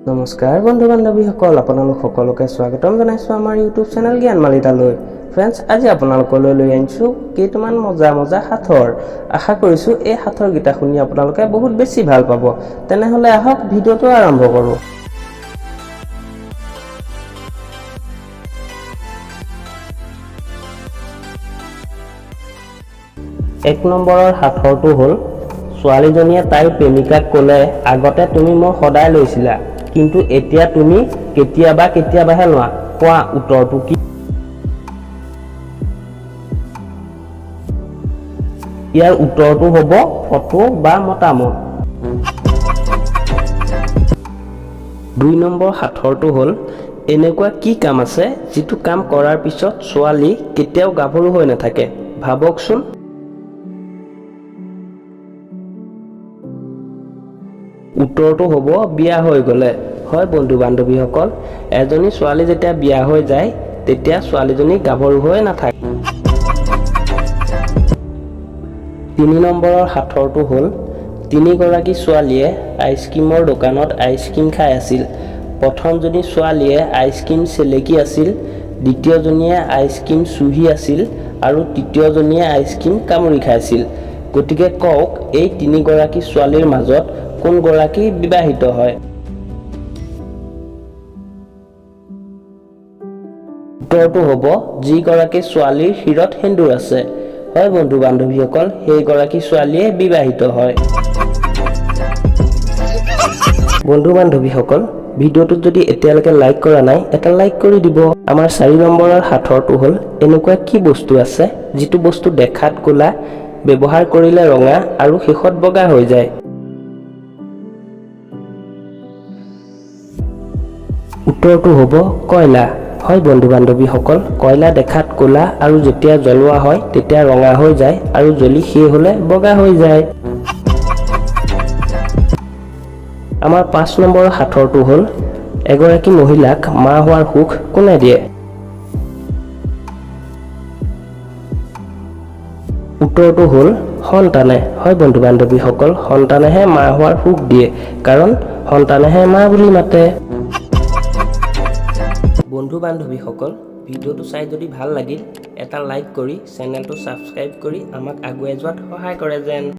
নমস্কাৰ বন্ধু বান্ধৱীসকল, আপোনালোক সকলোকে স্বাগতম জনাইছোঁ আমাৰ ইউটিউব চেনেল জ্ঞানমালিতালৈ। ফ্ৰেণ্ডছ, আজি আপোনালোকলৈ লৈ আনিছোঁ কেইটামান মজা সাঁথৰ। আশা কৰিছোঁ এই সাঁথৰকেইটা শুনি আপোনালোকে বহুত বেছি ভাল পাব। তেনেহ'লে আহক ভিডিঅ'টো আৰম্ভ কৰোঁ। এক নম্বৰৰ সাঁথৰটো হ'ল, ছোৱালীজনীয়ে তাইৰ প্ৰেমিকাক ক'লে, আগতে তুমি মোক সদায় লৈছিলা, কিন্তু এতিয়া তুমি কেতিয়াবাহে লোৱা। কোৱা উত্তৰটো কি? ইয়াৰ উত্তৰটো হ'ব ফটো বা মতামত। ২ নম্বৰ সাঁথৰটো হ'ল, এনেকুৱা কি কাম আছে যিটো কাম কৰাৰ পিছত ছোৱালী কেতিয়াও গাভৰু হৈ নাথাকে? ভাবকচোন। উত্তৰটো হ'ব বিয়া হৈ গ'লে। হয় বন্ধু বান্ধৱীসকল, এজনী ছোৱালী যেতিয়া বিয়া হৈ যায় তেতিয়া ছোৱালীজনী গাভৰু হৈ নাথাকে। ৩ নম্বৰৰ সাঁথৰটো হ'ল, ৩গৰাকী ছোৱালীয়ে আইচক্ৰীমৰ দোকানত আইচক্ৰীম খাই আছিল। প্ৰথমজনী ছোৱালীয়ে আইচক্ৰীম চেলেকি আছিল, দ্বিতীয়জনীয়ে আইচক্ৰীম চুহি আছিল আৰু তৃতীয়জনীয়ে আইচক্ৰীম কামুৰি খাইছিল। গতিকে কওক, এই ৩গৰাকী ছোৱালীৰ মাজত কোনগৰাকী বিবাহিত হয়? উত্তৰটো হ'ব যিগৰাকী ছোৱালীৰ শিৰত সেন্দুৰ আছে। হয় বন্ধু বান্ধৱীসকল, সেইগৰাকী ছোৱালীয়ে বিবাহিত হয়। বন্ধু বান্ধৱীসকল, ভিডিঅ'টোত যদি এতিয়ালৈকে লাইক কৰা নাই, এটা লাইক কৰি দিব। আমাৰ ৪ নম্বৰৰ সাঁথৰটো হ'ল, এনেকুৱা কি বস্তু আছে যিটো বস্তু দেখাত ক'লা, ব্যৱহাৰ কৰিলে ৰঙা আৰু শেষত বগা হৈ যায়? উত্তৰটো হ'ব কয়লা। হয় বন্ধু বান্ধৱীসকল, কয়লা দেখাত ক'লা আৰু যেতিয়া জ্বলোৱা হয় তেতিয়া ৰঙা হৈ যায় আৰু জ্বলি শেষ হ'লে বগা হৈ যায়। আমাৰ ৫ নম্বৰৰ সাঁথৰটো হ'ল, এগৰাকী মহিলাক মা হোৱাৰ সুখ কোনে দিয়ে? উত্তৰটো হ'ল সন্তানে। হয় বন্ধু বান্ধৱীসকল, সন্তানেহে মা হোৱাৰ সুখ দিয়ে, কাৰণ সন্তানেহে মা বুলি মাতে। বন্ধু বান্ধৱীসকল, ভিডিঅ'টো চাই যদি ভাল লাগিল, এটা লাইক কৰি চেনেলটো ছাবস্ক্ৰাইব কৰি আমাক আগুৱাই যোৱাত সহায় কৰে যেন।